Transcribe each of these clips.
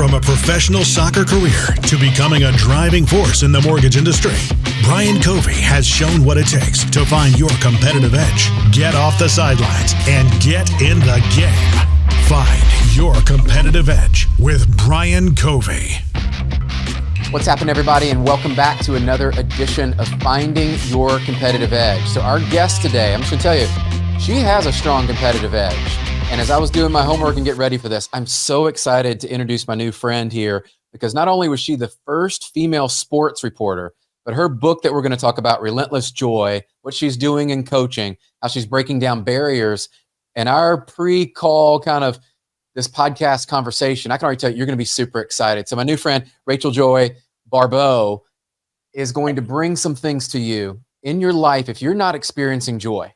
From a professional soccer career to becoming a driving force in the mortgage industry, Brian Covey has shown what it takes to find your competitive edge. Get off the sidelines and get in the game. Find your competitive edge with Brian Covey. What's happening, everybody, and welcome back to another edition of Finding Your Competitive Edge. So our guest today, I'm just going to tell you, she has a strong competitive edge. And as I was doing my homework and get ready for this, I'm so excited to introduce my new friend here, because not only was she the first female sports reporter, but her book that we're going to talk about, Relentless Joy, what she's doing in coaching, how she's breaking down barriers, and our pre-call kind of this podcast conversation, I can already tell you, you're going to be super excited. So my new friend, Joy Baribeau, is going to bring some things to you in your life if you're not experiencing joy. And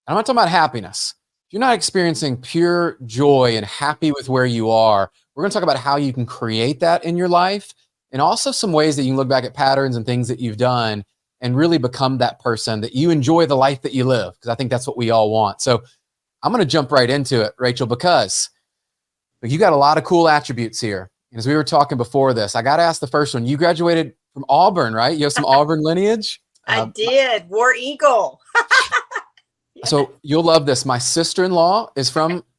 I'm not talking about happiness. If you're not experiencing pure joy and happy with where you are, we're going to talk about how you can create that in your life, and also some ways that you can look back at patterns and things that you've done and really become that person that you enjoy the life that you live, because I think that's what we all want. So I'm going to jump right into it, Rachel, because you got a lot of cool attributes here. And as we were talking before this, I got to ask the first one. You graduated from Auburn, right? You have some Auburn lineage? I did. War Eagle. So you'll love this. My sister-in-law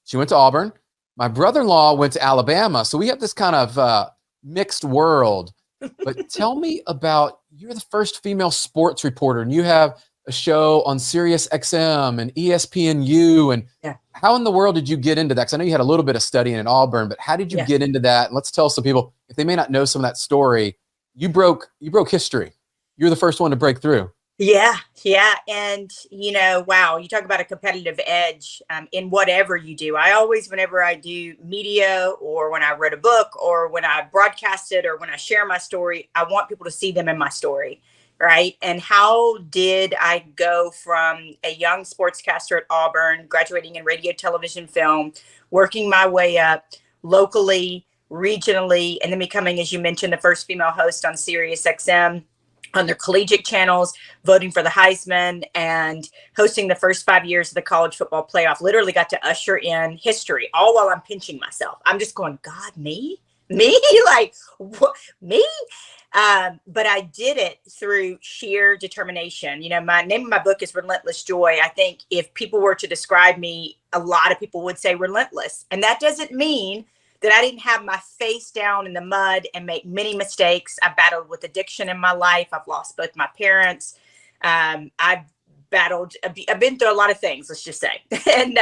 she went to Auburn. My brother-in-law went to Alabama. So we have this kind of mixed world. But tell me about, you're the first female sports reporter, and you have a show on SiriusXM and ESPNU. And how in the world did you get into that? Because I know you had a little bit of studying at Auburn, but how did you get into that? And let's tell some people, if they may not know some of that story, you broke history. You're the first one to break through. Yeah. And, wow, you talk about a competitive edge in whatever you do. I always, whenever I do media or when I wrote a book or when I broadcast it or when I share my story, I want people to see them in my story, right? And how did I go from a young sportscaster at Auburn, graduating in radio, television, film, working my way up locally, regionally, and then becoming, as you mentioned, the first female host on SiriusXM, on their collegiate channels, voting for the Heisman, and hosting the first 5 years of the college football playoff. Literally got to usher in history, all while I'm pinching myself. I'm just going, God, me? Like, what? Me? But I did it through sheer determination. My name of my book is Relentless Joy. I think if people were to describe me, a lot of people would say relentless. And that doesn't mean that I didn't have my face down in the mud and make many mistakes. I battled with addiction in my life. I've lost both my parents. I've been through a lot of things, let's just say. And,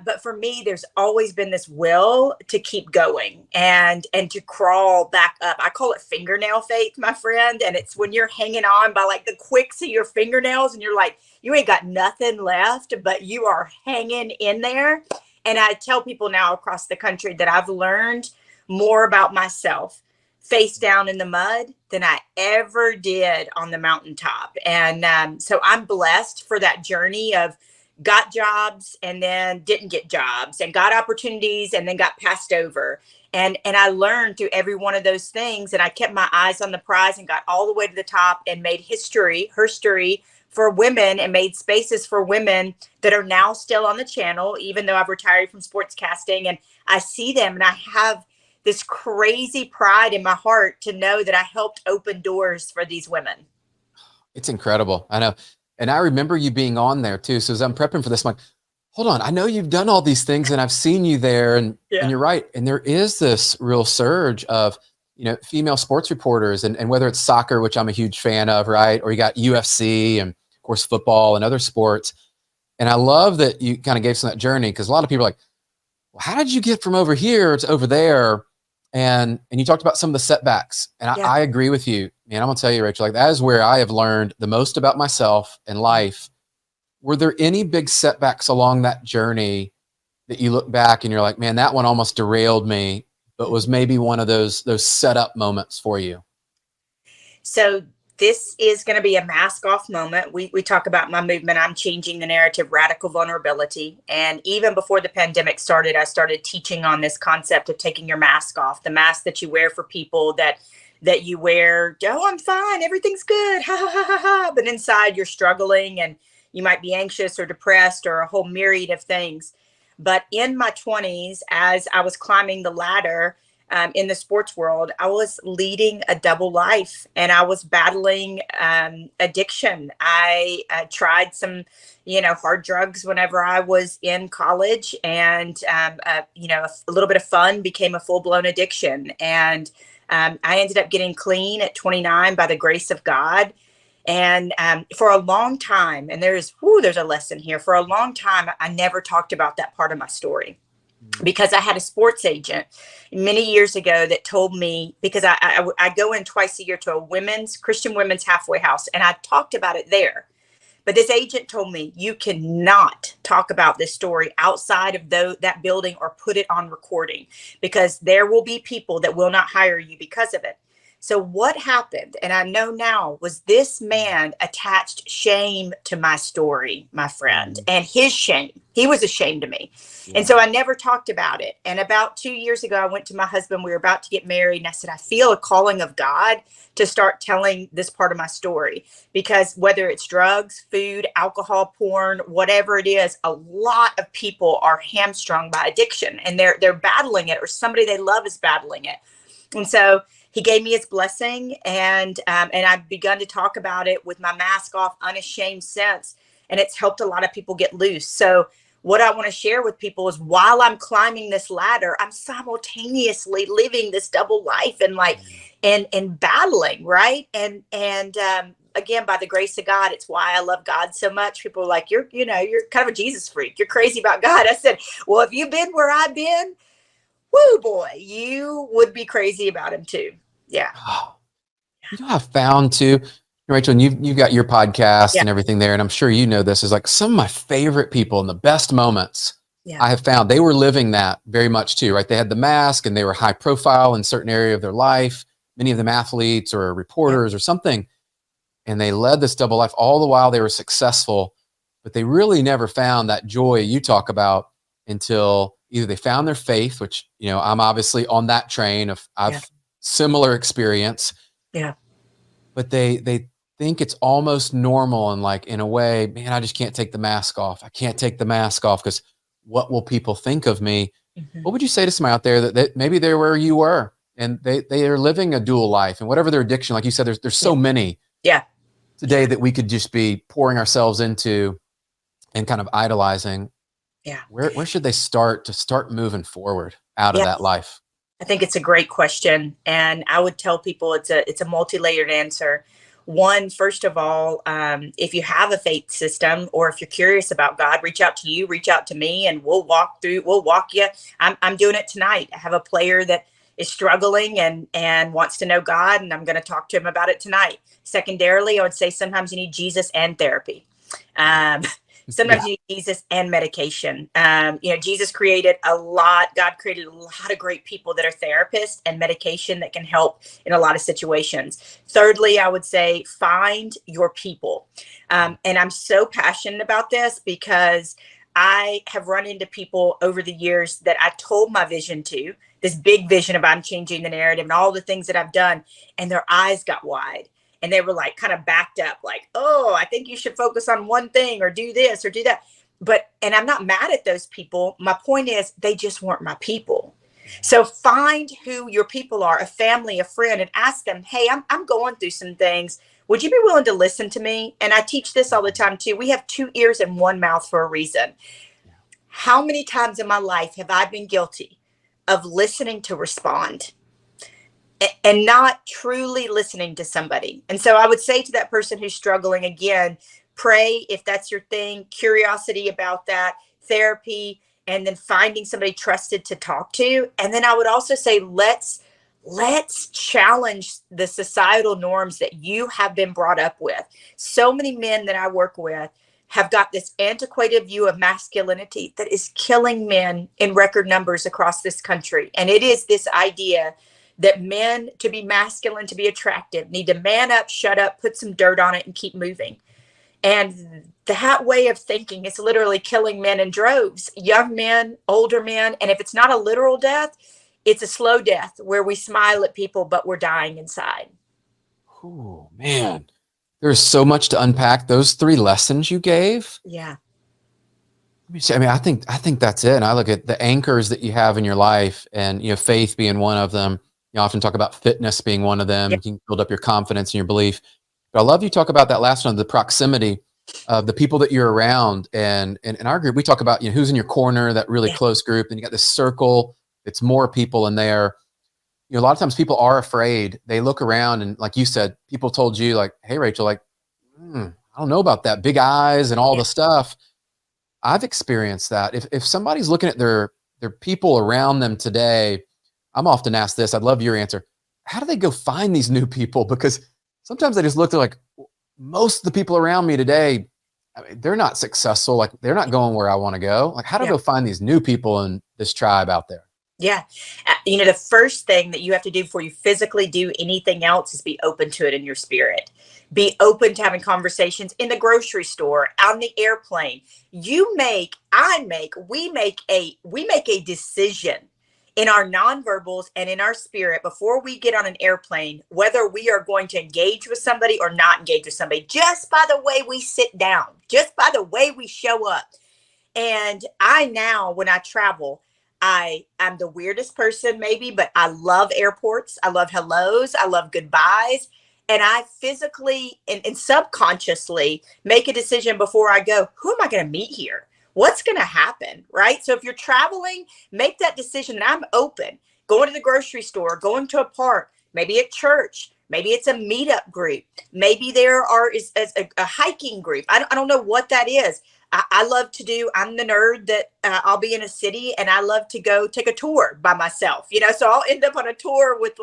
but for me, there's always been this will to keep going and to crawl back up. I call it fingernail faith, my friend. And it's when you're hanging on by like the quicks of your fingernails and you're like, you ain't got nothing left, but you are hanging in there. And I tell people now across the country that I've learned more about myself face down in the mud than I ever did on the mountaintop. And so I'm blessed for that journey of got jobs and then didn't get jobs, and got opportunities and then got passed over. And I learned through every one of those things, and I kept my eyes on the prize and got all the way to the top and made herstory for women, and made spaces for women that are now still on the channel, even though I've retired from sportscasting. And I see them, and I have this crazy pride in my heart to know that I helped open doors for these women. It's incredible. I know. And I remember you being on there too. So as I'm prepping for this, I'm like, hold on, I know you've done all these things and I've seen you there, and you're right. And there is this real surge of, female sports reporters, and whether it's soccer, which I'm a huge fan of, right? Or you got UFC and of course football and other sports. And I love that you kind of gave some of that journey, because a lot of people are like, well, how did you get from over here to over there? And you talked about some of the setbacks, and I agree with you. Man, I'm gonna tell you, Rachel, like that is where I have learned the most about myself and life. Were there any big setbacks along that journey that you look back and you're like, man, that one almost derailed me, but was maybe one of those setup moments for you? So this is going to be a mask off moment. We talk about my movement. I'm changing the narrative, radical vulnerability. And even before the pandemic started, I started teaching on this concept of taking your mask off, the mask that you wear for people that you wear. Oh, I'm fine. Everything's good. Ha ha ha ha ha. But inside you're struggling, and you might be anxious or depressed or a whole myriad of things. But in my 20s, as I was climbing the ladder, in the sports world, I was leading a double life, and I was battling addiction. I tried some, hard drugs whenever I was in college, and a little bit of fun became a full-blown addiction. And I ended up getting clean at 29 by the grace of God. And for a long time, and there's a lesson here. For a long time, I never talked about that part of my story, because I had a sports agent many years ago that told me, because I go in twice a year to a Christian women's halfway house, and I talked about it there. But this agent told me, you cannot talk about this story outside of that building or put it on recording, because there will be people that will not hire you because of it. So what happened, and I know now, was this man attached shame to my story, my friend, and his shame. He was ashamed of me. Yeah. And so I never talked about it. And about 2 years ago, I went to my husband. We were about to get married. And I said, I feel a calling of God to start telling this part of my story, because whether it's drugs, food, alcohol, porn, whatever it is, a lot of people are hamstrung by addiction, and they're battling it, or somebody they love is battling it. And so he gave me his blessing, and I've begun to talk about it with my mask off, unashamed sense, and it's helped a lot of people get loose. So what I want to share with people is, while I'm climbing this ladder, I'm simultaneously living this double life and battling, right? And again, by the grace of God, it's why I love God so much. People are like, you're kind of a Jesus freak. You're crazy about God. I said, well, if you've been where I've been, woo boy, you would be crazy about him too. Yeah. Oh, I found too, Rachel, and you've got your podcast and everything there, and I'm sure you know this, is like some of my favorite people in the best moments. I have found they were living that very much too, right? They had the mask and they were high profile in certain area of their life, many of them athletes or reporters or something. And they led this double life all the while they were successful, but they really never found that joy you talk about until either they found their faith, which, I'm obviously on that train of similar experience. Yeah. But they think it's almost normal, and like, in a way, man, I just can't take the mask off. I can't take the mask off because what will people think of me? Mm-hmm. What would you say to somebody out there that maybe they're where you were, and they are living a dual life, and whatever their addiction, like you said, there's so many today that we could just be pouring ourselves into and kind of idolizing. Yeah. Where should they start moving forward out of that life? I think it's a great question. And I would tell people it's a multi-layered answer. One, first of all, if you have a faith system, or if you're curious about God, reach out to me, and we'll walk you. I'm doing it tonight. I have a player that is struggling and wants to know God, and I'm going to talk to him about it tonight. Secondarily, I would say sometimes you need Jesus and therapy. Sometimes you need Jesus and medication. Jesus created God created a lot of great people that are therapists, and medication that can help in a lot of situations. Thirdly, I would say find your people. And I'm so passionate about this, because I have run into people over the years that I told my vision to, this big vision about changing the narrative and all the things that I've done, and their eyes got wide. And they were like kind of backed up, like, oh, I think you should focus on one thing, or do this or do that. And I'm not mad at those people. My point is, they just weren't my people. So find who your people are, a family, a friend, and ask them, hey, I'm going through some things. Would you be willing to listen to me? And I teach this all the time too. We have 2 ears and 1 mouth for a reason. How many times in my life have I been guilty of listening to respond and not truly listening to somebody? And so I would say to that person who's struggling, again, pray if that's your thing, curiosity about that, therapy, and then finding somebody trusted to talk to. And then I would also say, let's challenge the societal norms that you have been brought up with. So many men that I work with have got this antiquated view of masculinity that is killing men in record numbers across this country. And it is this idea that men, to be masculine, to be attractive, need to man up, shut up, put some dirt on it, and keep moving. And that way of thinking is literally killing men in droves, young men, older men. And if it's not a literal death, it's a slow death where we smile at people, but we're dying inside. Oh, man. There's so much to unpack. Those 3 lessons you gave. Yeah. I mean, I think that's it. And I look at the anchors that you have in your life, and faith being one of them. You often talk about fitness being one of them. Yeah. You can build up your confidence and your belief. But I love you talk about that last one, the proximity of the people that you're around. And in our group, we talk about who's in your corner, that really Yeah. close group, and you got this circle. It's more people in there. A lot of times people are afraid. They look around, and like you said, people told you like, "Hey, Rachel, like, I don't know about that, big eyes and all Yeah. the stuff." I've experienced that. If somebody's looking at their people around them today, I'm often asked this. I'd love your answer. How do they go find these new people? Because sometimes I just look at like most of the people around me today, I mean, they're not successful. Like they're not going where I want to go. Like how do I Yeah. go find these new people in this tribe out there? Yeah. The first thing that you have to do before you physically do anything else is be open to it in your spirit. Be open to having conversations in the grocery store, on the airplane. We make a decision in our nonverbals and in our spirit before we get on an airplane, whether we are going to engage with somebody or not engage with somebody, just by the way we sit down, just by the way we show up. And I now, when I travel, I'm the weirdest person maybe, but I love airports. I love hellos. I love goodbyes. And I physically and subconsciously make a decision before I go, who am I going to meet here? What's going to happen? Right. So if you're traveling, make that decision that I'm open, going to the grocery store, going to a park, maybe at church, maybe it's a meetup group. Maybe is a hiking group. I don't know what that is. I love to I'm the nerd that I'll be in a city and I love to go take a tour by myself, so I'll end up on a tour with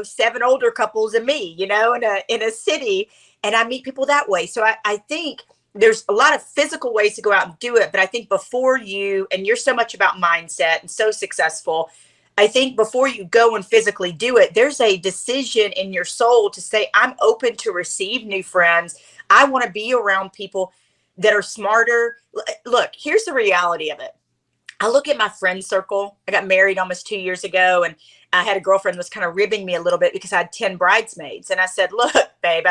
7 older couples and me, in a city, and I meet people that way. So I think there's a lot of physical ways to go out and do it. But I think and you're so much about mindset and so successful, I think before you go and physically do it, there's a decision in your soul to say, I'm open to receive new friends. I want to be around people that are smarter. Look, here's the reality of it. I look at my friend circle. I got married almost 2 years ago, and I had a girlfriend that was kind of ribbing me a little bit because I had 10 bridesmaids. And I said, look, babe,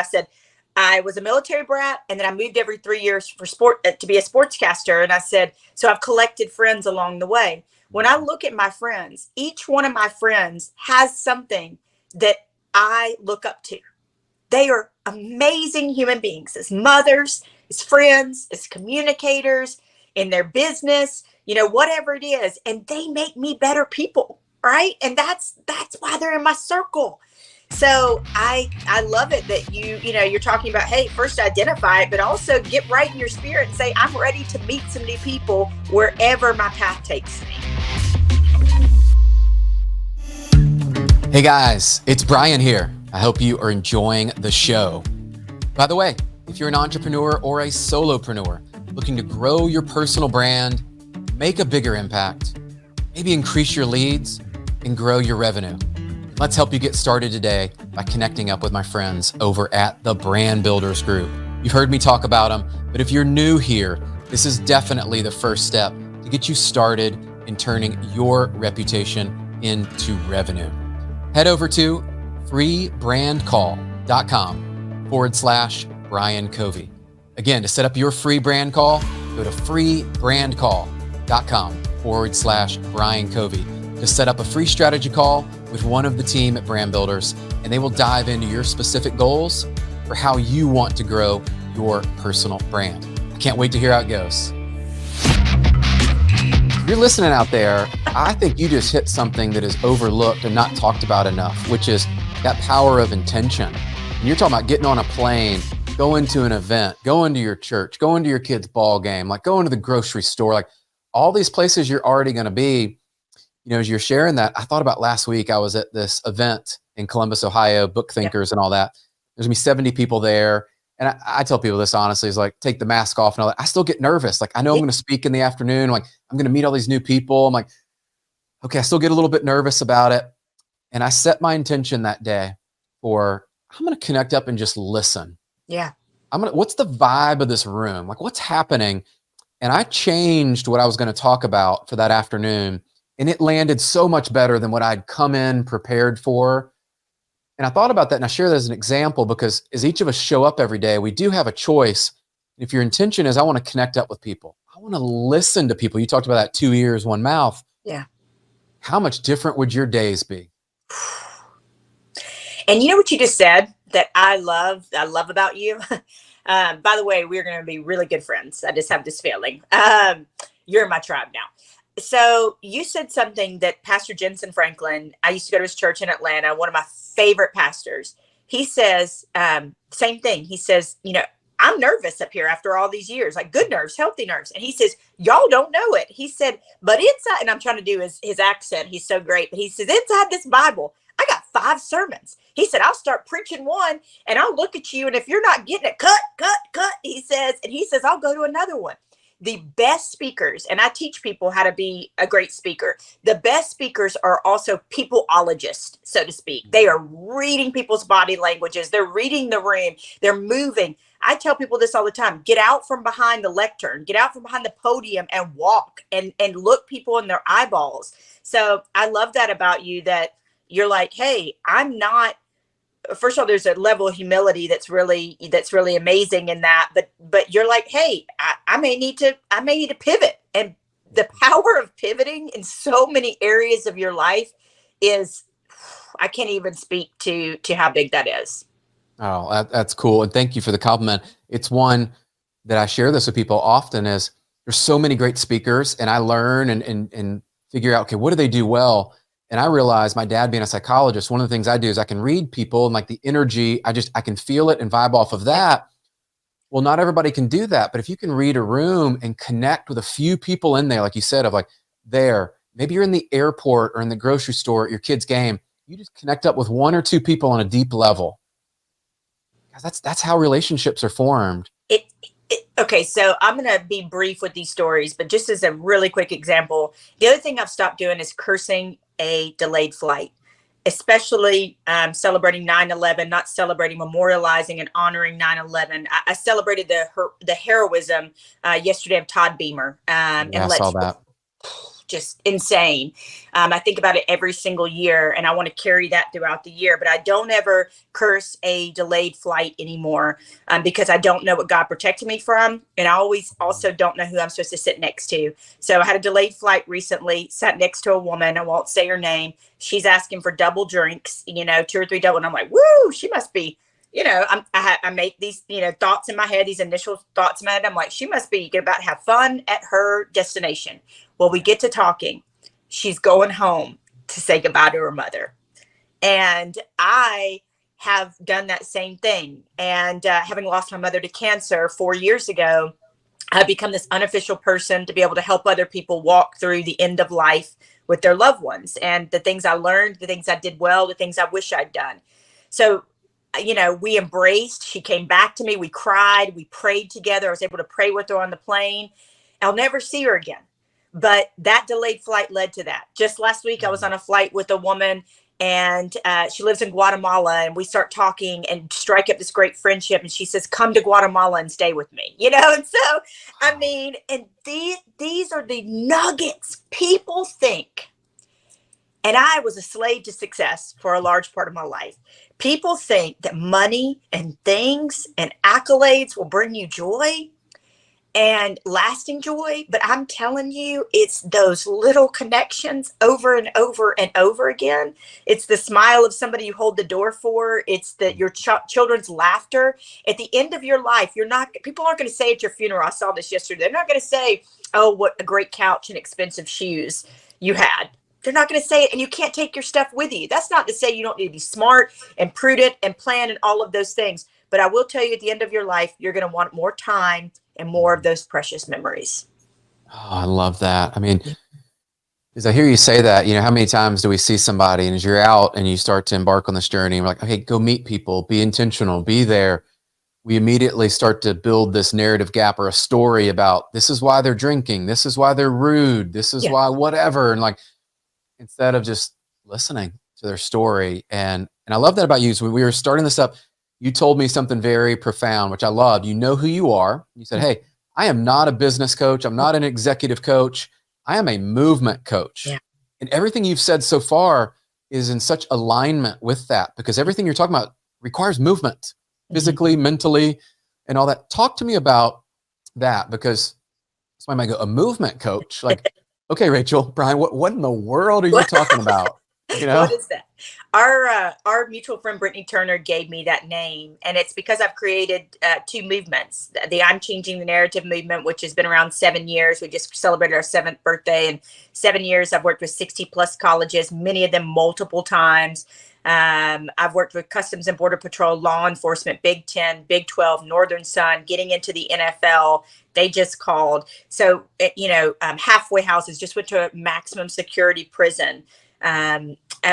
I was a military brat, and then I moved every 3 years for sport to be a sportscaster. And I said, so I've collected friends along the way. When I look at my friends, each one of my friends has something that I look up to. They are amazing human beings as mothers, as friends, as communicators, in their business, whatever it is. And they make me better people, right? And that's why they're in my circle. So I love it that you're talking about, hey, first identify it, but also get right in your spirit and say, I'm ready to meet some new people wherever my path takes me. Hey guys, it's Brian here. I hope you are enjoying the show. By the way, if you're an entrepreneur or a solopreneur looking to grow your personal brand, make a bigger impact, maybe increase your leads and grow your revenue, let's help you get started today by connecting up with my friends over at the Brand Builders Group. You've heard me talk about them, but if you're new here, this is definitely the first step to get you started in turning your reputation into revenue. Head over to freebrandcall.com/Brian Covey. Again, to set up your free brand call, go to freebrandcall.com/Brian Covey to set up a free strategy call with one of the team at Brand Builders, and they will dive into your specific goals for how you want to grow your personal brand. I can't wait to hear how it goes. If you're listening out there, I think you just hit something that is overlooked and not talked about enough, which is that power of intention. And you're talking about getting on a plane, going to an event, going to your church, going to your kid's ball game, like going to the grocery store, like all these places you're already going to be. As you're sharing that, I thought about last week, I was at this event in Columbus, Ohio, Book Thinkers and all that. There's gonna be 70 people there. And I tell people this honestly, is like, take the mask off and all that. I still get nervous. Like, I know I'm going to speak in the afternoon. Like, I'm going to meet all these new people. I'm like, okay, I still get a little bit nervous about it. And I set my intention that day for, I'm going to connect up and just listen. Yeah. What's the vibe of this room? Like, what's happening? And I changed what I was going to talk about for that afternoon. And it landed so much better than what I'd come in prepared for. And I thought about that, and I share that as an example because as each of us show up every day, we do have a choice. If your intention is, I want to connect up with people. I want to listen to people. You talked about that 2 ears, one mouth. Yeah. How much different would your days be? And you know what you just said that I love about you? By the way, we're going to be really good friends. I just have this feeling. You're in my tribe now. So you said something that Pastor Jensen Franklin, I used to go to his church in Atlanta, one of my favorite pastors. He says, same thing. He says, I'm nervous up here after all these years, like good nerves, healthy nerves. And he says, y'all don't know it. He said, but inside, and I'm trying to do his accent. He's so great. But he says, inside this Bible, I got 5 sermons. He said, I'll start preaching one and I'll look at you. And if you're not getting it, cut, he says, I'll go to another one. The best speakers, and I teach people how to be a great speaker. The best speakers are also peopleologists, so to speak. They are reading people's body languages. They're reading the room. They're moving. I tell people this all the time. Get out from behind the lectern. Get out from behind the podium and walk and look people in their eyeballs. So I love that about you, that you're like, hey, I'm not. First of all, there's a level of humility that's really amazing in that. But you're like, hey, I may need to pivot. And the power of pivoting in so many areas of your life is, I can't even speak to how big that is. Oh, that's cool. And thank you for the compliment. It's one that I share this with people often, is there's so many great speakers, and I learn and figure out, okay, what do they do well? And I realized, my dad being a psychologist, one of the things I do is I can read people and like the energy, I can feel it and vibe off of that. Well, not everybody can do that, but if you can read a room and connect with a few people in there, like you said, of like maybe you're in the airport or in the grocery store at your kid's game, you just connect up with 1 or 2 people on a deep level. That's how relationships are formed. Okay, so I'm going to be brief with these stories, but just as a really quick example, the other thing I've stopped doing is cursing a delayed flight, especially celebrating 9/11, not celebrating, memorializing and honoring 9/11. I celebrated the heroism yesterday of Todd Beamer. I saw that. Just insane. I think about it every single year, and I want to carry that throughout the year, but I don't ever curse a delayed flight anymore because I don't know what God protected me from. And I always also don't know who I'm supposed to sit next to. So I had a delayed flight recently, sat next to a woman. I won't say her name. She's asking for double drinks, 2 or 3 double. And I'm like, woo, she must be, I make these, thoughts in my head, these initial thoughts in my head. I'm like, she must be about to have fun at her destination. Well, we get to talking. She's going home to say goodbye to her mother. And I have done that same thing. And having lost my mother to cancer 4 years ago, I've become this unofficial person to be able to help other people walk through the end of life with their loved ones. And the things I learned, the things I did well, the things I wish I'd done. So, we embraced. She came back to me. We cried. We prayed together. I was able to pray with her on the plane. I'll never see her again. But that delayed flight led to that. Just last week, I was on a flight with a woman, and she lives in Guatemala, and we start talking and strike up this great friendship. And she says, come to Guatemala and stay with me, And so, and these are the nuggets people think. And I was a slave to success for a large part of my life. People think that money and things and accolades will bring you joy and lasting joy. But I'm telling you, it's those little connections over and over and over again. It's the smile of somebody you hold the door for. It's your children's laughter. At the end of your life, people aren't going to say at your funeral, I saw this yesterday, they're not going to say, oh, what a great couch and expensive shoes you had. They're not going to say it, and you can't take your stuff with you. That's not to say you don't need to be smart and prudent and plan and all of those things. But I will tell you, at the end of your life, you're going to want more time and more of those precious memories. Oh, I love that. As I hear you say that, how many times do we see somebody, and as you're out and you start to embark on this journey, and we're like, okay, go meet people, be intentional, be there. We immediately start to build this narrative gap or a story about this is why they're drinking. This is why they're rude. This is why whatever. And instead of just listening to their story. And I love that about you. So when we were starting this up, you told me something very profound, which I loved. You know who you are. You said, hey, I am not a business coach. I'm not an executive coach. I am a movement coach. Yeah. And everything you've said so far is in such alignment with that, because everything you're talking about requires movement, physically, mentally, and all that. Talk to me about that, because somebody might go, a movement coach? Like, okay, Rachel, Brian, what in the world are you talking about? You know? What is that? Our mutual friend Brittany Turner gave me that name, and it's because I've created two movements: the I'm Changing the Narrative movement, which has been around 7 years. We just celebrated our 7th birthday, and 7 years. I've worked with 60 plus colleges, many of them multiple times. I've worked with Customs and Border Patrol, law enforcement, Big 10, Big 12, Northern Sun, getting into the NFL. They just called. So, halfway houses, just went to a maximum security prison.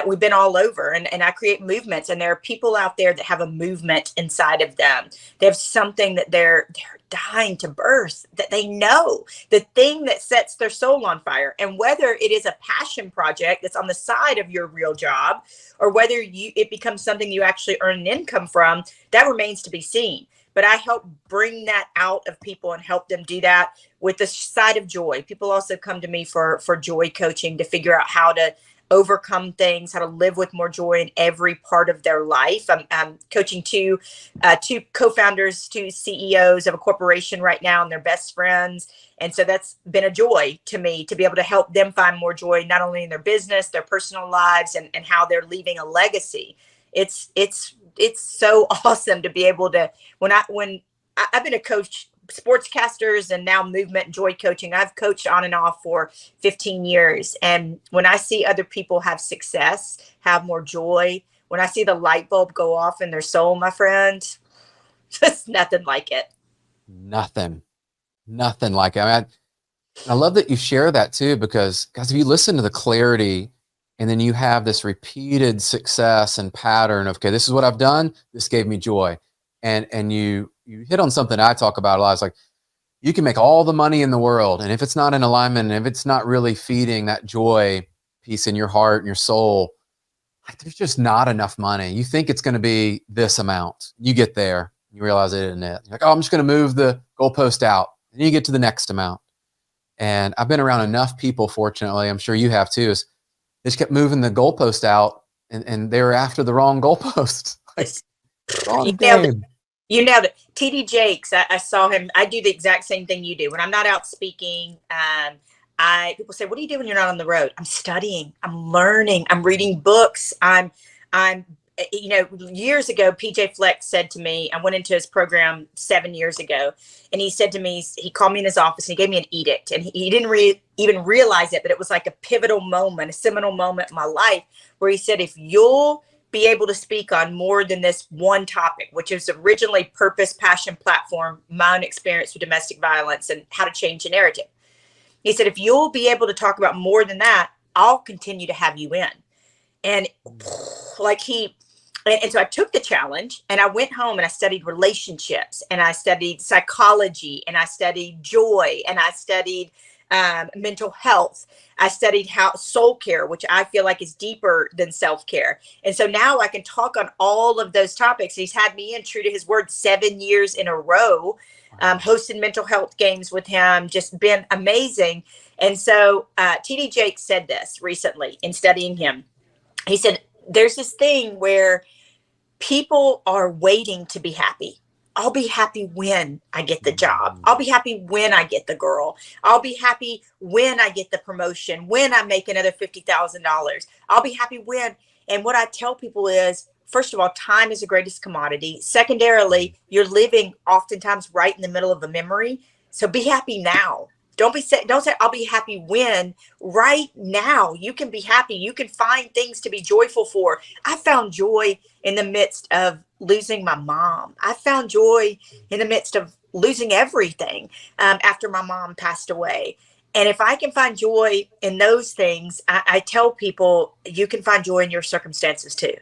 We've been all over, and I create movements, and there are people out there that have a movement inside of them. They have something that they're dying to birth, that they know, the thing that sets their soul on fire. And whether it is a passion project that's on the side of your real job, or whether it becomes something you actually earn an income from, that remains to be seen. But I help bring that out of people and help them do that with the side of joy. People also come to me for joy coaching to figure out how to overcome things, how to live with more joy in every part of their life. I'm coaching two co-founders, two CEOs of a corporation right now, and they're best friends. And so that's been a joy to me to be able to help them find more joy, not only in their business, their personal lives, and how they're leaving a legacy. It's so awesome to be able to, when I've been a coach, sportscasters, and now movement and joy coaching. I've coached on and off for 15 years. And when I see other people have success, have more joy, when I see the light bulb go off in their soul, my friend, just nothing like it. Nothing like it. I love that you share that too, because guys, if you listen to the clarity and then you have this repeated success and pattern of, okay, this is what I've done. This gave me joy. And you hit on something I talk about a lot. It's like, you can make all the money in the world, and if it's not in alignment, and if it's not really feeding that joy piece in your heart and your soul, like, there's just not enough money. You think it's going to be this amount. You get there, you realize it isn't it. You're like, oh, I'm just going to move the goalpost out. And you get to the next amount. And I've been around enough people, fortunately, I'm sure you have too, is they just kept moving the goalpost out, and they were after the wrong goalpost. Like, wrong game. You nailed it. TD Jakes, I saw him. I do the exact same thing you do. When I'm not out speaking, people say, what do you do when you're not on the road? I'm studying, I'm learning, I'm reading books. Years ago, PJ Fleck said to me, I went into his program 7 years ago, and he said to me, he called me in his office and he gave me an edict, and he didn't even realize it, but it was like a pivotal moment, a seminal moment in my life, where he said, if you'll be able to speak on more than this one topic, which is originally purpose, passion, platform, my own experience with domestic violence and how to change the narrative. He said, if you'll be able to talk about more than that, I'll continue to have you in. And and so I took the challenge, and I went home and I studied relationships, and I studied psychology, and I studied joy, and I studied mental health. I studied soul care, which I feel like is deeper than self-care. And so now I can talk on all of those topics. He's had me in, true to his word, 7 years in a row, hosted mental health games with him, just been amazing. And so TD Jakes said this recently in studying him. He said, there's this thing where people are waiting to be happy. I'll be happy when I get the job. I'll be happy when I get the girl. I'll be happy when I get the promotion, when I make another $50,000. I'll be happy when. And what I tell people is, first of all, time is the greatest commodity. Secondarily, you're living oftentimes right in the middle of a memory. So be happy now. Don't say I'll be happy when. Right now, you can be happy. You can find things to be joyful for. I found joy in the midst of losing my mom. I found joy in the midst of losing everything after my mom passed away. And if I can find joy in those things, I tell people you can find joy in your circumstances too.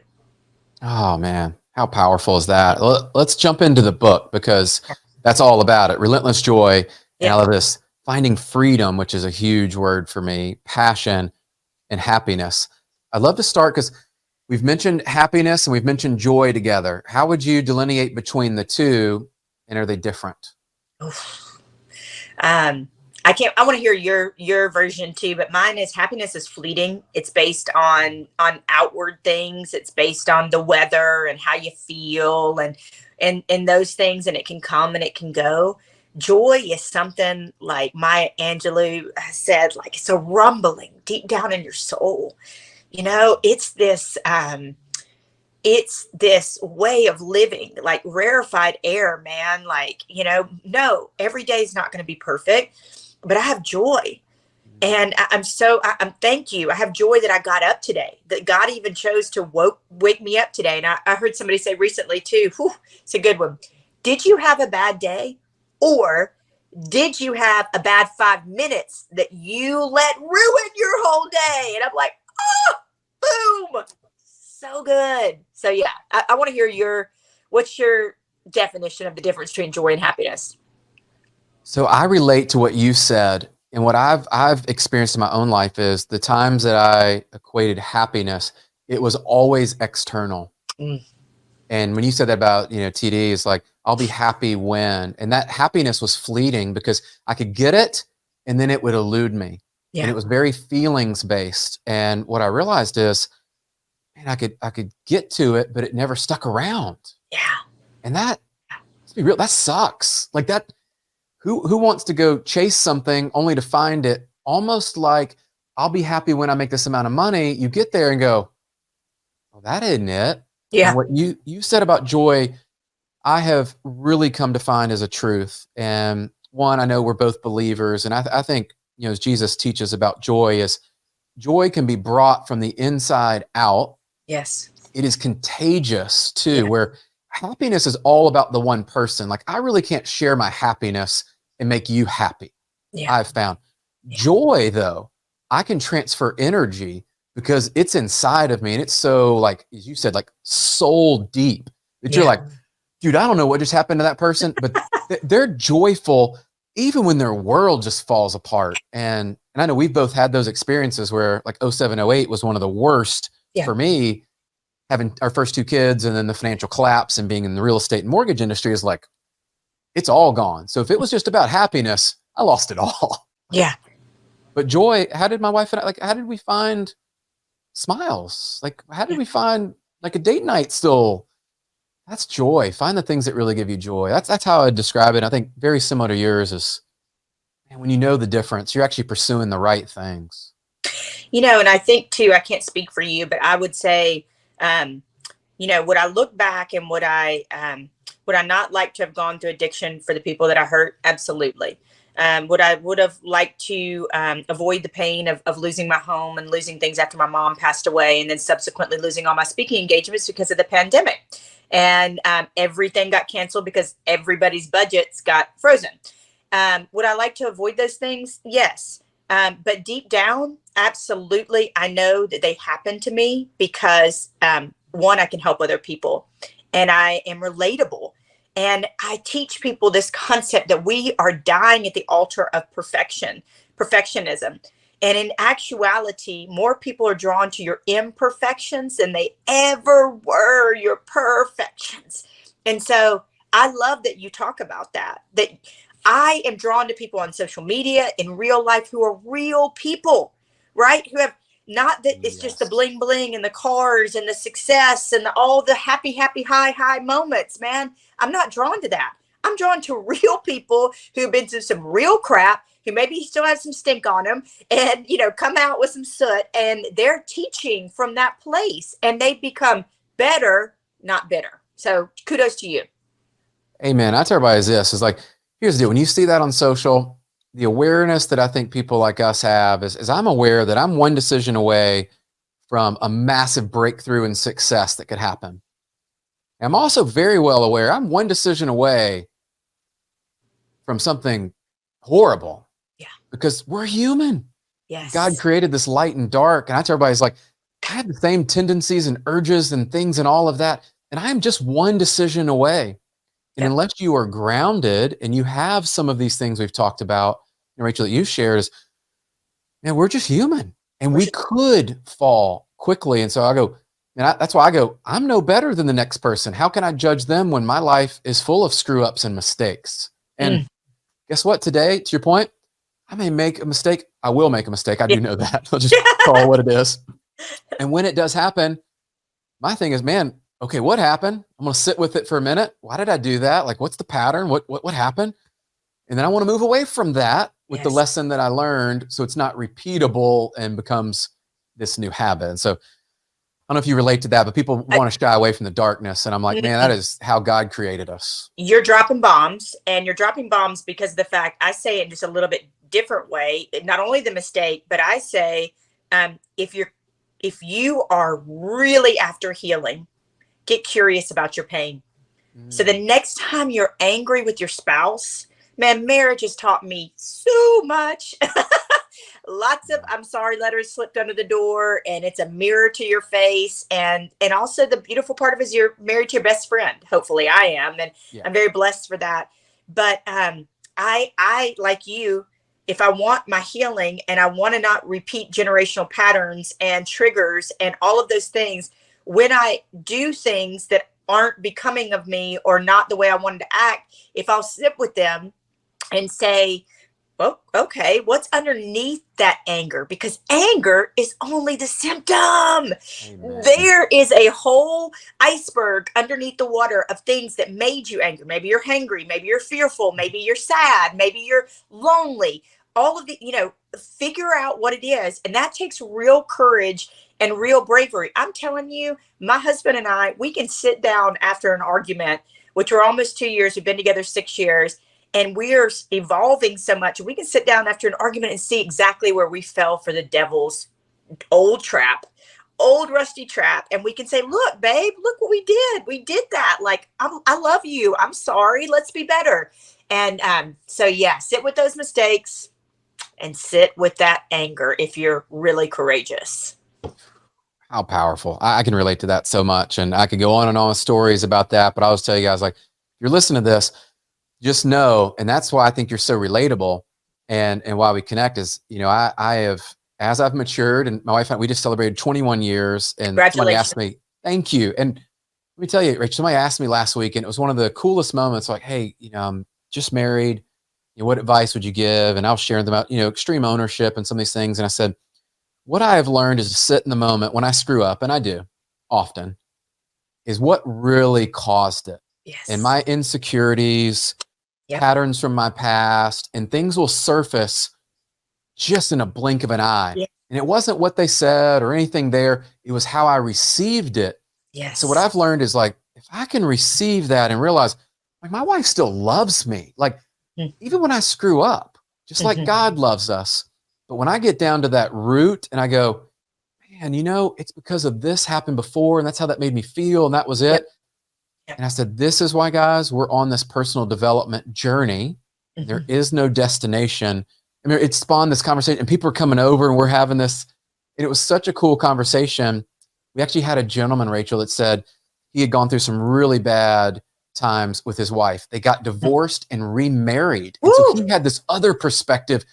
Oh man, how powerful is that? Let's jump into the book, because that's all about it. Relentless joy. And I love this. Finding freedom, which is a huge word for me, passion and happiness. I'd love to start, because we've mentioned happiness and we've mentioned joy together. How would you delineate between the two, and are they different? I want to hear your version too, but mine is happiness is fleeting. It's based on outward things. It's based on the weather and how you feel and those things, and it can come and it can go. joy is something like Maya Angelou said, like it's a rumbling deep down in your soul. It's this way of living, like rarefied air, man. Like, no, every day is not going to be perfect, but I have joy. And I'm thank you. I have joy that I got up today, that God even chose to wake me up today. And I heard somebody say recently too, whew, it's a good one. Did you have a bad day? Or did you have a bad 5 minutes that you let ruin your whole day? And I'm like, oh, boom. So good. So yeah, I want to hear what's your definition of the difference between joy and happiness? So I relate to what you said, and what I've experienced in my own life is the times that I equated happiness, it was always external. Mm. And when you said that about, TD, it's like, I'll be happy when, and that happiness was fleeting because I could get it and then it would elude me. Yeah. And it was very feelings based. And what I realized is, man, I could get to it, but it never stuck around. Yeah. And that, let's be real, that sucks. Like that, who wants to go chase something only to find it? Almost like, I'll be happy when I make this amount of money. You get there and go, well, that isn't it. Yeah. And what you said about joy, I have really come to find as a truth. And one, I know we're both believers. And I think, as Jesus teaches about joy, is joy can be brought from the inside out. Yes. It is contagious too, where happiness is all about the one person. Like, I really can't share my happiness and make you happy. Yeah. I've found joy, though, I can transfer energy because it's inside of me. And it's so, like, as you said, like soul deep that you're like, dude, I don't know what just happened to that person, but they're joyful even when their world just falls apart. And I know we've both had those experiences where, like, 07, 08 was one of the worst for me, having our first two kids, and then the financial collapse and being in the real estate and mortgage industry is like, it's all gone. So if it was just about happiness, I lost it all. Yeah. But joy, how did my wife and I, how did we find smiles? Like, how did we find like a date night still? That's joy. Find the things that really give you joy. That's how I describe it. I think very similar to yours is, man, when you know the difference, you're actually pursuing the right things. And I think too, I can't speak for you, but I would say, would I look back and would I not like to have gone through addiction for the people that I hurt? Absolutely. Would have liked to avoid the pain of losing my home and losing things after my mom passed away, and then subsequently losing all my speaking engagements because of the pandemic. And everything got canceled because everybody's budgets got frozen. Would I like to avoid those things? Yes. But deep down, absolutely, I know that they happen to me because, one, I can help other people, and I am relatable. And I teach people this concept that we are dying at the altar of perfectionism. And in actuality, more people are drawn to your imperfections than they ever were your perfections. And so I love that you talk about that I am drawn to people on social media in real life who are real people, right? Who have not that it's just the bling bling and the cars and the success and all the happy, high moments, man. I'm not drawn to that. I'm drawn to real people who've been through some real crap, who maybe still have some stink on them, and, come out with some soot, and they're teaching from that place, and they become better, not bitter. So kudos to you. Amen. I tell everybody is like, here's the deal. When you see that on social, the awareness that I think people like us have is I'm aware that I'm one decision away from a massive breakthrough and success that could happen. I'm also very well aware I'm one decision away from something horrible. Yeah. Because we're human. Yes. God created this light and dark. And I tell everybody, like, I have the same tendencies and urges and things and all of that. And I am just one decision away. And unless you are grounded and you have some of these things we've talked about, and Rachel, that you shared, is, man, we're just human, and we could fall quickly. And so I go, and that's why I go, I'm no better than the next person. How can I judge them when my life is full of screw ups and mistakes? And guess what? Today, to your point, I may make a mistake. I will make a mistake. I do know that. I'll just call what it is. And when it does happen, my thing is, man, okay, what happened? I'm going to sit with it for a minute. Why did I do that? Like, what's the pattern? What happened? And then I want to move away from that with the Yes. lesson that I learned, so it's not repeatable and becomes this new habit. And so I don't know if you relate to that, but people want to shy away from the darkness. And I'm like, man, that is how God created us. You're dropping bombs, and you're dropping bombs because of the fact, I say it in just a little bit different way, not only the mistake, but I say, if you are really after healing, get curious about your pain. So the next time you're angry with your spouse, man, marriage has taught me so much. Lots of I'm sorry letters slipped under the door, and it's a mirror to your face. And also the beautiful part of it is you're married to your best friend. Hopefully I am, and I'm very blessed for that. But I like you, if I want my healing and I want to not repeat generational patterns and triggers and all of those things, when I do things that aren't becoming of me or not the way I wanted to act, if I'll sit with them and say, well, okay, what's underneath that anger? Because anger is only the symptom. Amen. There is a whole iceberg underneath the water of things that made you angry. Maybe you're hangry, maybe you're fearful, maybe you're sad, maybe you're lonely. All of the, figure out what it is. And that takes real courage and real bravery. I'm telling you, my husband and I, we can sit down after an argument, which we're almost 2 years, we've been together 6 years, and we're evolving so much. We can sit down after an argument and see exactly where we fell for the devil's old rusty trap. And we can say, look, babe, look what we did. We did that. Like, I love you. I'm sorry. Let's be better. And so, sit with those mistakes and sit with that anger if you're really courageous. How powerful. I can relate to that so much. And I could go on and on with stories about that. But I always tell you guys, like, if you're listening to this, just know, and that's why I think you're so relatable and why we connect is, I have, as I've matured, and my wife and I, we just celebrated 21 years, and somebody asked me, thank you. And let me tell you, Rach, somebody asked me last week, and it was one of the coolest moments, like, hey, I'm just married. What advice would you give? And I was sharing about, extreme ownership and some of these things. And I said, what I have learned is to sit in the moment when I screw up, and I do often, is what really caused it. Yes. And my insecurities, patterns from my past, and things will surface just in a blink of an eye. Yeah. And it wasn't what they said or anything there. It was how I received it. Yes. So what I've learned is, like, if I can receive that and realize, like, my wife still loves me, like, even when I screw up, just like God loves us. But when I get down to that root and I go, man, it's because of this happened before, and that's how that made me feel, and that was it. And I said, this is why, guys, we're on this personal development journey. There is no destination. I mean, it spawned this conversation, and people are coming over, and we're having this, and it was such a cool conversation. We actually had a gentleman, Rachel, that said he had gone through some really bad times with his wife. They got divorced and remarried. And so he had this other perspective.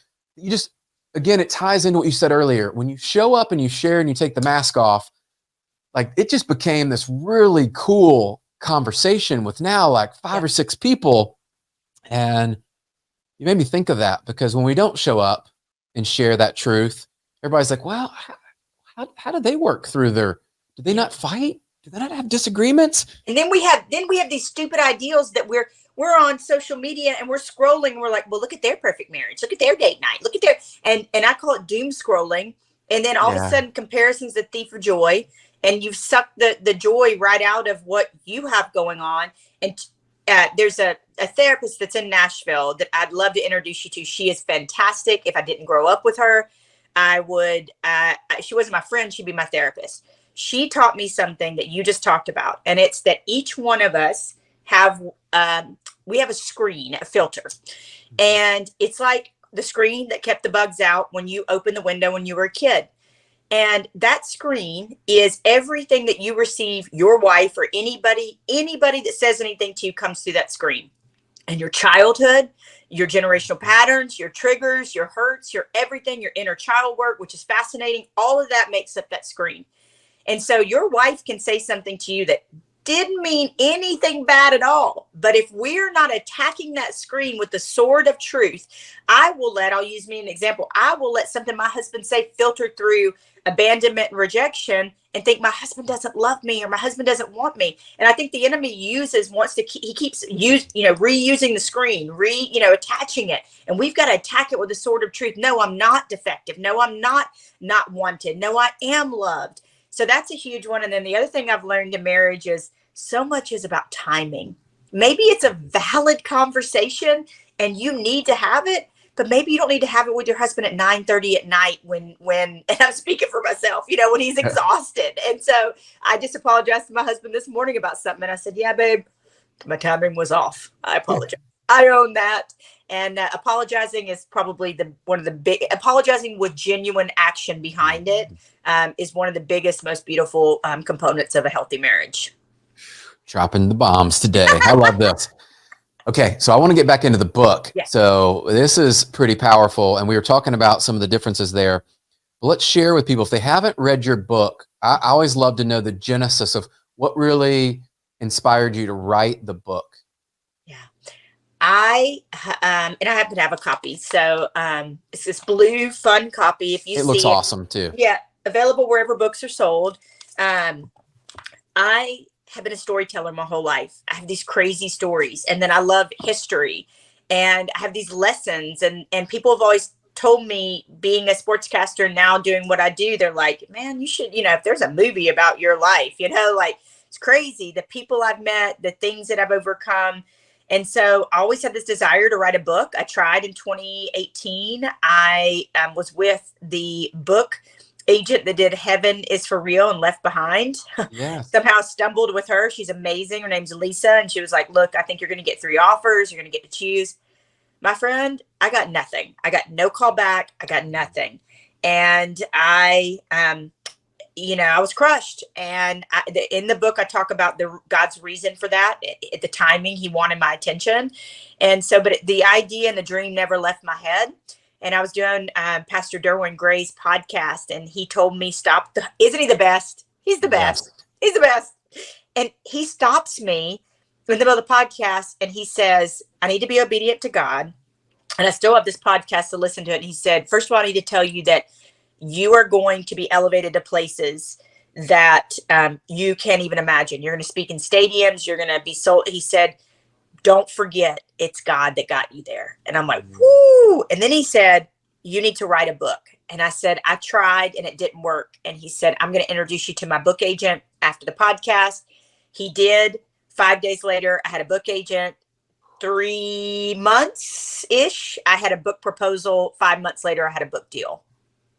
Again, it ties into what you said earlier. When you show up and you share and you take the mask off, like, it just became this really cool conversation with now like 5 or 6 people. And you made me think of that, because when we don't show up and share that truth, everybody's like, well, how did they work through did they not fight? Did they not have disagreements? And then we have these stupid ideals that we're on social media and we're scrolling and we're like, well, look at their perfect marriage. Look at their date night. Look at their, and I call it doom scrolling. And then all of a sudden comparison's the thief of joy. And you've sucked the joy right out of what you have going on. And there's a therapist that's in Nashville that I'd love to introduce you to. She is fantastic. If I didn't grow up with her, I would, she wasn't my friend, she'd be my therapist. She taught me something that you just talked about. And it's that each one of us we have a screen, a filter. And it's like the screen that kept the bugs out when you opened the window when you were a kid. And that screen is everything that you receive, your wife or anybody that says anything to you comes through that screen. And your childhood, your generational patterns, your triggers, your hurts, your everything, your inner child work, which is fascinating. All of that makes up that screen. And so your wife can say something to you that didn't mean anything bad at all. But if we're not attacking that screen with the sword of truth, I'll use me an example. I will let something my husband say filter through abandonment and rejection and think my husband doesn't love me or my husband doesn't want me. And I think the enemy he keeps reusing the screen, attaching it. And we've got to attack it with the sword of truth. No, I'm not defective. No, I'm not wanted. No, I am loved. So that's a huge one. And then the other thing I've learned in marriage is so much is about timing. Maybe it's a valid conversation and you need to have it, but maybe you don't need to have it with your husband at 9:30 at night when and I'm speaking for myself, when he's exhausted. And so I just apologized to my husband this morning about something. And I said, yeah, babe, my timing was off. I apologize. I own that. And apologizing is probably apologizing with genuine action behind it is one of the biggest, most beautiful components of a healthy marriage. Dropping the bombs today. I love this. Okay, so I want to get back into the book. Yeah. So this is pretty powerful, and we were talking about some of the differences there. But let's share with people, if they haven't read your book, I always love to know the genesis of what really inspired you to write the book. Yeah, I happen to have a copy. So it's this blue, fun copy. If you see it, looks awesome too. Yeah, available wherever books are sold. I have been a storyteller my whole life. I have these crazy stories, and then I love history, and I have these lessons, and people have always told me, being a sportscaster now doing what I do, they're like, man, you should, if there's a movie about your life, like it's crazy, the people I've met, the things that I've overcome. And so I always had this desire to write a book. I tried in 2018. I was with the book agent that did Heaven is for Real and Left Behind. Yes. Somehow stumbled with her. She's amazing. Her name's Lisa. And she was like, look, I think you're going to get 3 offers. You're going to get to choose. My friend, I got nothing. I got no call back. I got nothing. And I was crushed. And in the book, I talk about God's reason for that. At the timing, he wanted my attention. And so, but the idea and the dream never left my head. And I was doing Pastor Derwin Gray's podcast, and he told me, isn't he the best? He's the best. Yes. He's the best. And he stops me in the middle of the podcast, and he says, I need to be obedient to God. And I still have this podcast to listen to it. And he said, first of all, I need to tell you that you are going to be elevated to places that you can't even imagine. You're going to speak in stadiums. You're going to be sold. He said, don't forget, it's God that got you there. And I'm like, whoo. And then he said, you need to write a book. And I said, I tried and it didn't work. And he said, I'm going to introduce you to my book agent after the podcast. He did. 5 days later, I had a book agent. 3 months-ish, I had a book proposal. 5 months later, I had a book deal.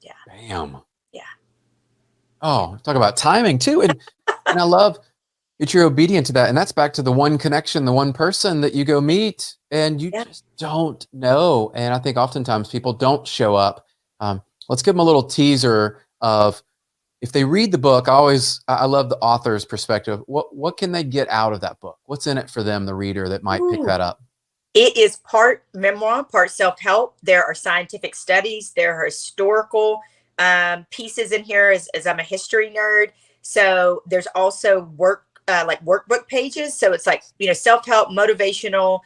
Yeah. Bam. Yeah. Oh, talk about timing too. And I love that you're obedient to that. And that's back to the one connection, the one person that you go meet and you just don't know. And I think oftentimes people don't show up. Let's give them a little teaser of, if they read the book, I love the author's perspective. What can they get out of that book? What's in it for them, the reader that might pick that up? It is part memoir, part self-help. There are scientific studies. There are historical pieces in here as I'm a history nerd. So there's also workbook pages. So it's like, self-help, motivational,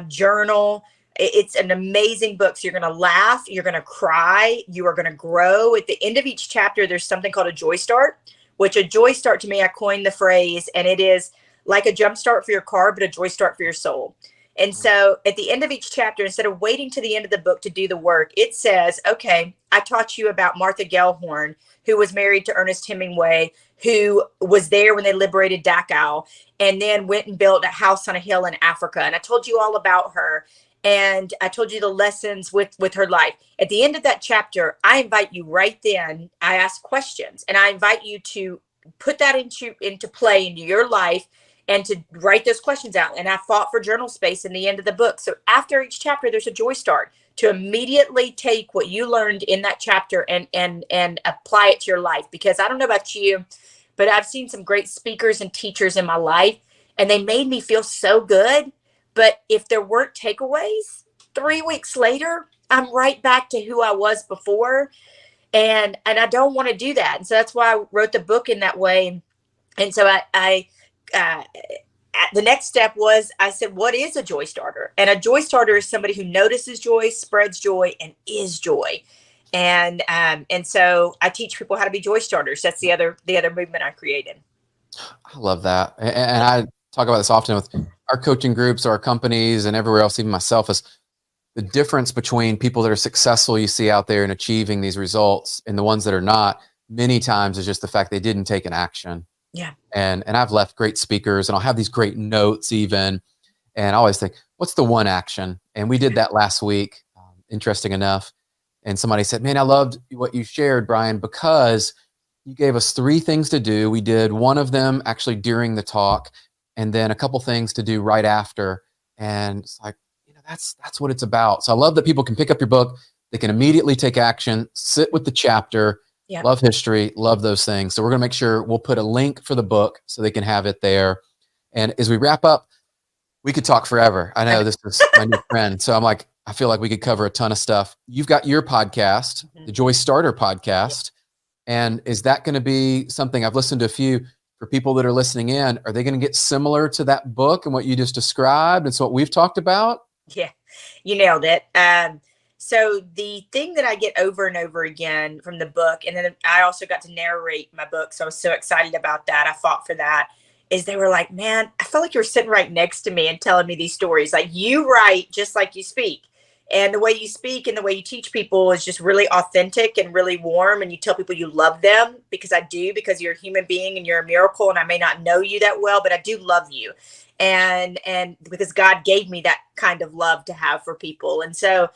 journal. It's an amazing book. So you're going to laugh. You're going to cry. You are going to grow. At the end of each chapter, there's something called a joy start, which a joy start, to me, I coined the phrase, and it is like a jump start for your car, but a joy start for your soul. And so at the end of each chapter, instead of waiting to the end of the book to do the work, it says, okay, I taught you about Martha Gellhorn, who was married to Ernest Hemingway, who was there when they liberated Dachau, and then went and built a house on a hill in Africa. And I told you all about her. And I told you the lessons with her life. At the end of that chapter, I invite you right then. I ask questions, and I invite you to put that into play into your life and to write those questions out. And I fought for journal space in the end of the book. So after each chapter, there's a joy start to immediately take what you learned in that chapter and apply it to your life. Because I don't know about you, but I've seen some great speakers and teachers in my life, and they made me feel so good. But if there weren't takeaways, 3 weeks later, I'm right back to who I was before. And I don't want to do that. And so that's why I wrote the book in that way. And so the next step was, I said, what is a joy starter? And a joy starter is somebody who notices joy, spreads joy, and is joy. And so I teach people how to be joy starters. That's the other movement I created. I love that. And I talk about this often with our coaching groups, our companies, and everywhere else, even myself, is the difference between people that are successful you see out there and achieving these results and the ones that are not, many times is just the fact they didn't take an action. Yeah. And I've left great speakers, and I'll have these great notes even. And I always think, what's the one action? And we did that last week, interesting enough. And somebody said, man, I loved what you shared, Brian, because you gave us 3 things to do. We did one of them actually during the talk, and then a couple things to do right after. And it's like, that's what it's about. So I love that people can pick up your book. They can immediately take action, sit with the chapter, love history, love those things. So we're going to make sure we'll put a link for the book so they can have it there. And as we wrap up, we could talk forever. I know this is my new friend. So I'm like, I feel like we could cover a ton of stuff. You've got your podcast, the Joy Starter podcast. And is that going to be something I've listened to a few for people that are listening in? Are they going to get similar to that book and what you just described? And so what we've talked about? Yeah, you nailed it. So the thing that I get over and over again from the book, and then I also got to narrate my book, so I was so excited about that. I fought for that. Is they were like, man, I felt like you were sitting right next to me and telling me these stories. Like, you write just like you speak. And the way you speak and the way you teach people is just really authentic and really warm. And you tell people you love them, because I do, because you're a human being and you're a miracle. And I may not know you that well, but I do love you. And because God gave me that kind of love to have for people. And so,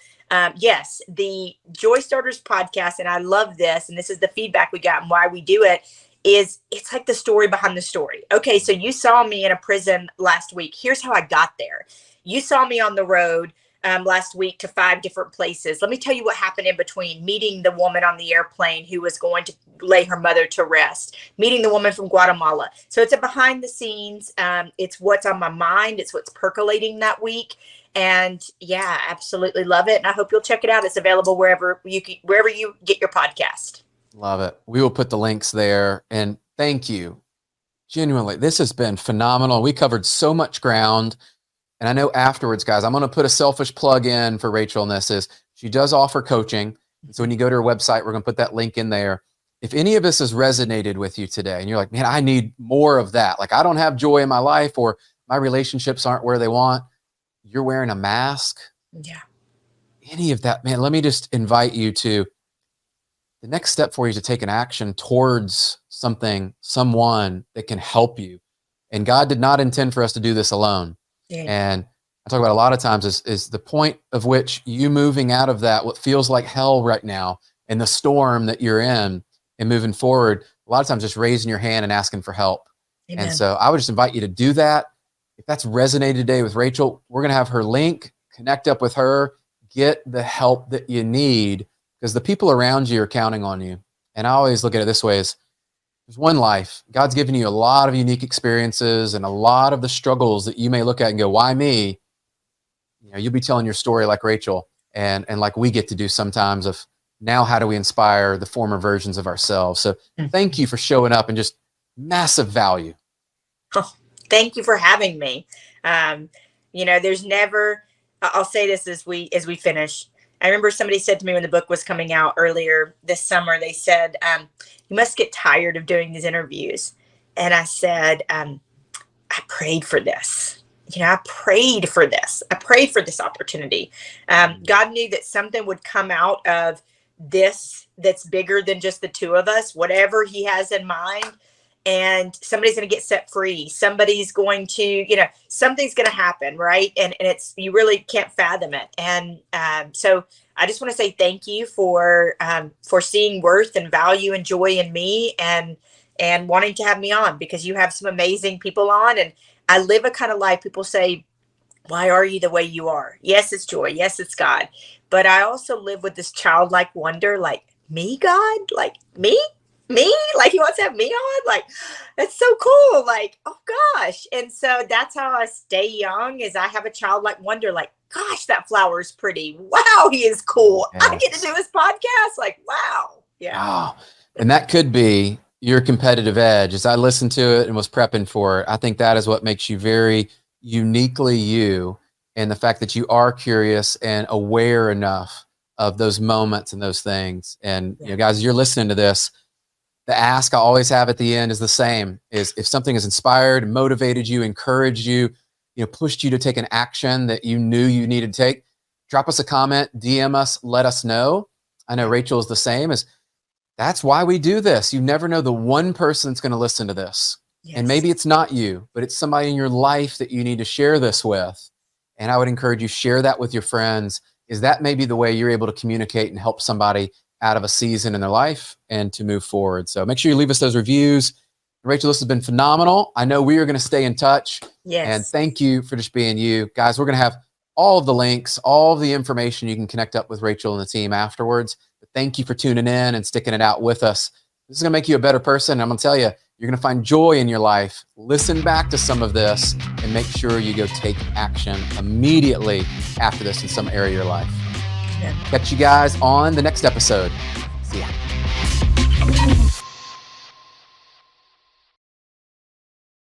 yes, the Joy Starters podcast, and I love this, and this is the feedback we got and why we do it, is it's like the story behind the story. Okay, so you saw me in a prison last week. Here's how I got there. You saw me on the road last week to 5 different places. Let me tell you what happened in between: meeting the woman on the airplane who was going to lay her mother to rest, meeting the woman from Guatemala. So it's a behind the scenes. It's what's on my mind. It's what's percolating that week. And yeah, absolutely love it. And I hope you'll check it out. It's available wherever you get your podcast. Love it. We will put the links there. And thank you. Genuinely, this has been phenomenal. We covered so much ground. And I know afterwards, guys, I'm going to put a selfish plug in for Rachel, and this is, she does offer coaching. So when you go to her website, we're going to put that link in there. If any of this has resonated with you today and you're like, man, I need more of that. Like, I don't have joy in my life, or my relationships aren't where they want. You're wearing a mask. Yeah. Any of that, man, let me just invite you to, the next step for you to take an action towards something, someone that can help you. And God did not intend for us to do this alone. Yeah. And I talk about a lot of times is the point of which you moving out of that, what feels like hell right now, and the storm that you're in, and moving forward, a lot of times just raising your hand and asking for help. Amen. And so I would just invite you to do that. If that's resonated today with Rachel, we're going to have her link, connect up with her, get the help that you need, because the people around you are counting on you. And I always look at it this way: is there's one life. God's given you a lot of unique experiences, and a lot of the struggles that you may look at and go, why me? You know, you'll be telling your story like Rachel, and like we get to do sometimes, of now how do we inspire the former versions of ourselves? So thank you for showing up, and just massive value. Oh, thank you for having me. There's never, I'll say this as we finish. I remember somebody said to me when the book was coming out earlier this summer, they said, you must get tired of doing these interviews. And I said, I prayed for this. I prayed for this. I prayed for this opportunity. God knew that something would come out of this that's bigger than just the two of us, whatever he has in mind. And somebody's going to get set free. Somebody's going to, something's going to happen. Right. And it's, you really can't fathom it. And so I just want to say thank you for seeing worth and value and joy in me, and wanting to have me on, because you have some amazing people on. And I live a kind of life. People say, why are you the way you are? Yes, it's joy. Yes, it's God. But I also live with this childlike wonder, like, me, God, like me, like he wants to have me on, like, that's so cool, like, oh gosh. And so that's how I stay young, is I have a childlike wonder, like, gosh, that flower is pretty, wow, he is cool. Yes. I get to do his podcast, like, wow. Yeah. Wow. And that could be your competitive edge. As I listened to it and was prepping for it, I think that is what makes you very uniquely you, and the fact that you are curious and aware enough of those moments and those things. And you know, guys, you're listening to this, the ask I always have at the end is the same, is if something has inspired, motivated you, encouraged you, pushed you to take an action that you knew you needed to take, drop us a comment, DM us, let us know. I know Rachel is the same. That's why we do this. You never know the one person that's going to listen to this. Yes. And maybe it's not you, but it's somebody in your life that you need to share this with. And I would encourage you, share that with your friends, is that may be the way you're able to communicate and help somebody out of a season in their life and to move forward. So make sure you leave us those reviews. Rachel, this has been phenomenal. I know we are going to stay in touch. Yes. And thank you for just being you. Guys, we're going to have all of the links, all of the information. You can connect up with Rachel and the team afterwards. But thank you for tuning in and sticking it out with us. This is going to make you a better person. I'm going to tell you, you're going to find joy in your life. Listen back to some of this and make sure you go take action immediately after this in some area of your life. Yeah. Catch you guys on the next episode. See ya.